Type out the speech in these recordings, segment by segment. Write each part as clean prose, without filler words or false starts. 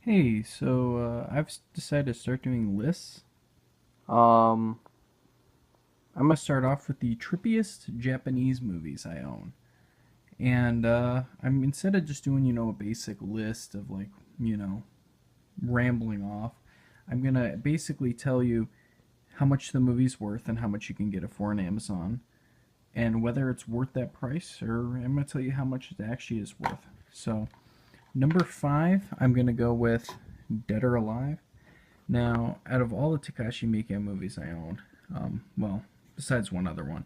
Hey, I've decided to start doing lists. Um, I'm gonna start off with the trippiest Japanese movies I own, and I'm instead of just doing a basic list of you know rambling off, I'm gonna basically tell you how much the movie's worth and how much you can get it for on Amazon, and whether it's worth that price, or I'm gonna tell you how much it actually is worth. So number five, I'm gonna go with Dead or Alive. Now, out of all the Takashi Miike movies I own, well, besides one other one,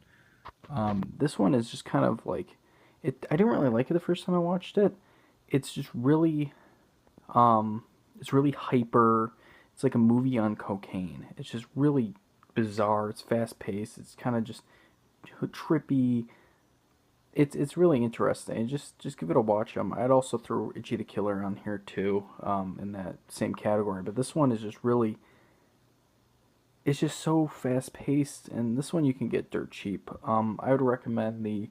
this one is just kind of like it. I didn't really like it the first time I watched it. It's just really, it's really hyper. It's like a movie on cocaine. It's just really bizarre. It's fast paced. It's kind of just trippy. It's really interesting. Just give it a watch. I'd also throw Ichi the Killer on here too, in that same category. But this one is just really it's just so fast paced, and this one you can get dirt cheap. I would recommend the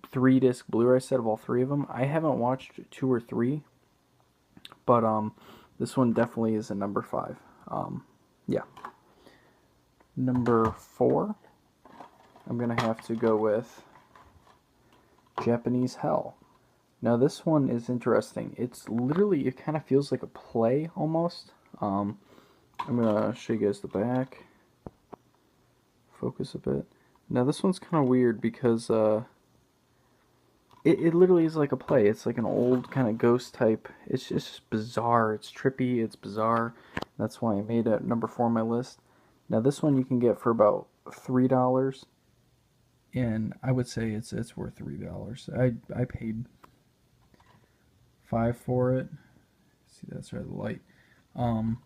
3 disc Blu-ray set of all three of them. I haven't watched two or three, but this one definitely is a number five. Yeah, number four. I'm gonna have to go with Japanese Hell. Now this one is interesting. It's literally it kind of feels like a play almost. I'm gonna show you guys the back. Focus a bit. Now this one's kind of weird because it literally is like a play. It's like an old kind of ghost type. It's just bizarre. It's trippy. It's bizarre. That's why I made it number four on my list. Now this one you can get for about $3, and I would say it's worth $3. I paid five for it. See, that's rather light. Um,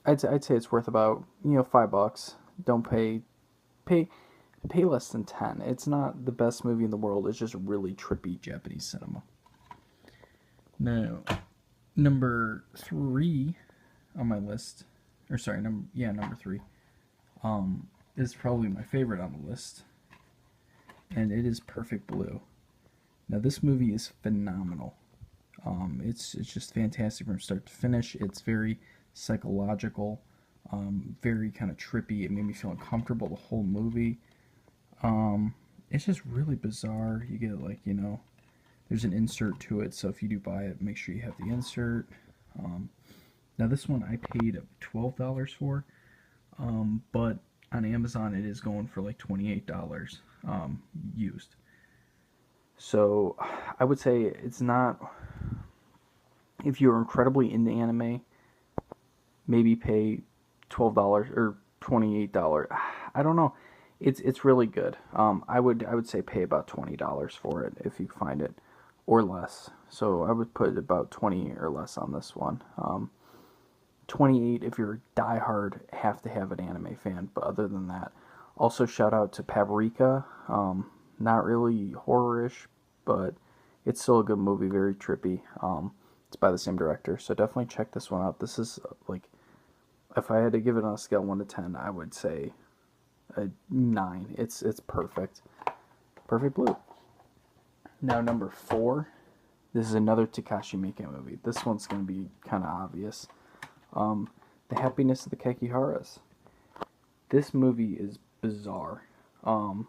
I'd say it's worth about $5. Don't pay pay less than 10. It's not the best movie in the world. It's just really trippy Japanese cinema. Now, number three on my list, or sorry, number three, is probably my favorite on the list, and it is Perfect Blue. Now, this movie is phenomenal. It's just fantastic from start to finish. It's very psychological, very kind of trippy. It made me feel uncomfortable the whole movie. It's just really bizarre. You get there's an insert to it, so if you do buy it, make sure you have the insert. Um, Now this one I paid $12 for, but on Amazon it is going for like $28 used. So I would say it's not. If you're incredibly into anime, maybe pay $12 or $28. I don't know. It's really good. I would say pay about $20 for it if you find it, or less. So I would put about 20 or less on this one. 28 if you're a diehard, have to have an anime fan. But other than that, also shout out to Paprika. Not really horror-ish, but it's still a good movie. Very trippy. It's by the same director, so definitely check this one out. This is like, if I had to give it on a scale of 1 to 10, I would say a 9. It's perfect. Perfect Blue. Now number four. This is another Takashi Miike movie. This one's gonna be kind of obvious. The Happiness of the Kakiharas. This movie is bizarre. I'm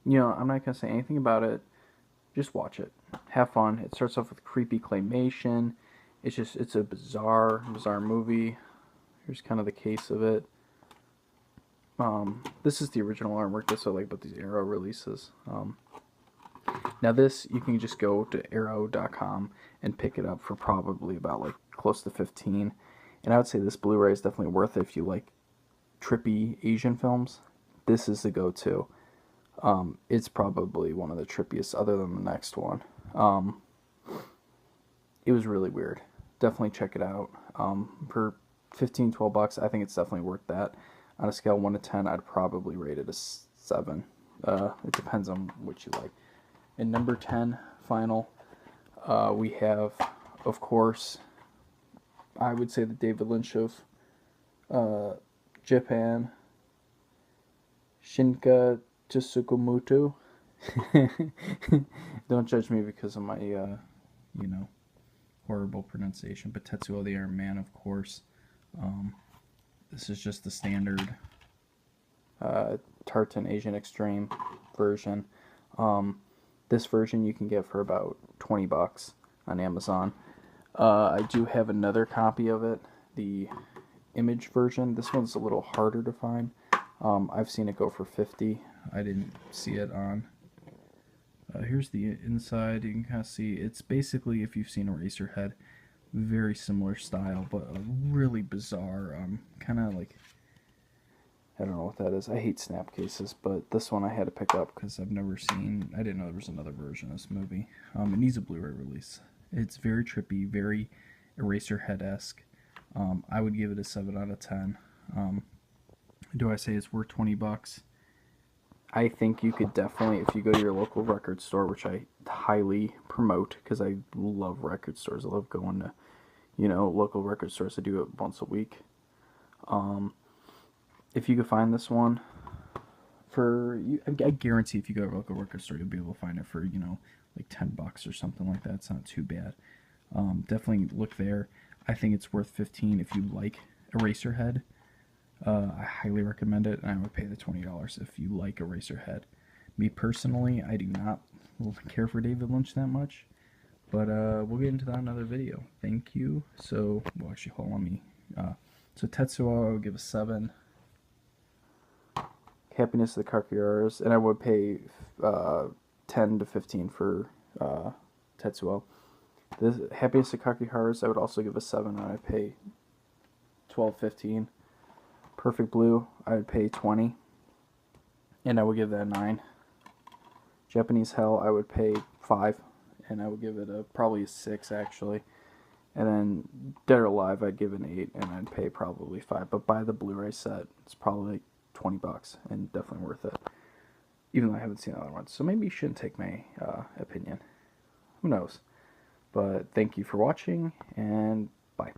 not gonna say anything about it. Just watch it. Have fun. It starts off with creepy claymation. It's a bizarre movie. Here's kind of the case of it. This is the original artwork. That's what I like about these Arrow releases. Now this, you can just go to arrow.com and pick it up for probably about like close to 15. And I would say this Blu-ray is definitely worth it if you like trippy Asian films. This is the go-to. It's probably one of the trippiest other than the next one. It was really weird. Definitely check it out. For 15, $12, I think it's definitely worth that. On a scale of 1 to 10, I'd probably rate it a 7. It depends on what you like. And number 10, final, we have, of course, I would say the David Lynch of Japan, Shinka Tsukamoto. Don't judge me because of my, horrible pronunciation, but Tetsuo the Airman, of course. This is just the standard Tartan Asian Extreme version. This version you can get for about 20 bucks on Amazon. I do have another copy of it, the image version. This one's a little harder to find. I've seen it go for 50. I didn't see it on. Here's the inside. You can kind of see it's basically, if you've seen Eraserhead, very similar style, but a really bizarre, kind of like, I don't know what that is. I hate snap cases, but this one I had to pick up because I've never seen, I didn't know there was another version of this movie. It needs a Blu-ray release. It's very trippy, very Eraserhead-esque. I would give it a 7 out of 10. Do I say it's worth 20 bucks? I think you could definitely, if you go to your local record store, which I highly promote because I love record stores. I love going to, local record stores. I do it once a week. If you could find this one I guarantee if you go to a local record store, you'll be able to find it for, like 10 bucks or something like that. It's not too bad. Definitely look there. I think it's worth 15 if you like Eraserhead. I highly recommend it, and I would pay the $20 if you like Eraserhead. Me personally, I do not care for David Lynch that much, but we'll get into that in another video. Thank you. So, well, actually, hold on so Tetsuo, I would give a 7. Happiness of the Khaki, and I would pay 10 to 15 for Tetsuo. This Happiness of Khaki Hearts, I would also give a 7, and I'd pay 12, 15. Perfect Blue, I would pay 20, and I would give that a 9. Japanese Hell, I would pay 5, and I would give it probably a 6 actually. And then Dead or Alive, I'd give an 8, and I'd pay probably 5. But buy the Blu-ray set; it's probably like 20 bucks, and definitely worth it. Even though I haven't seen the other ones, so maybe you shouldn't take my opinion. Who knows? But thank you for watching, and bye.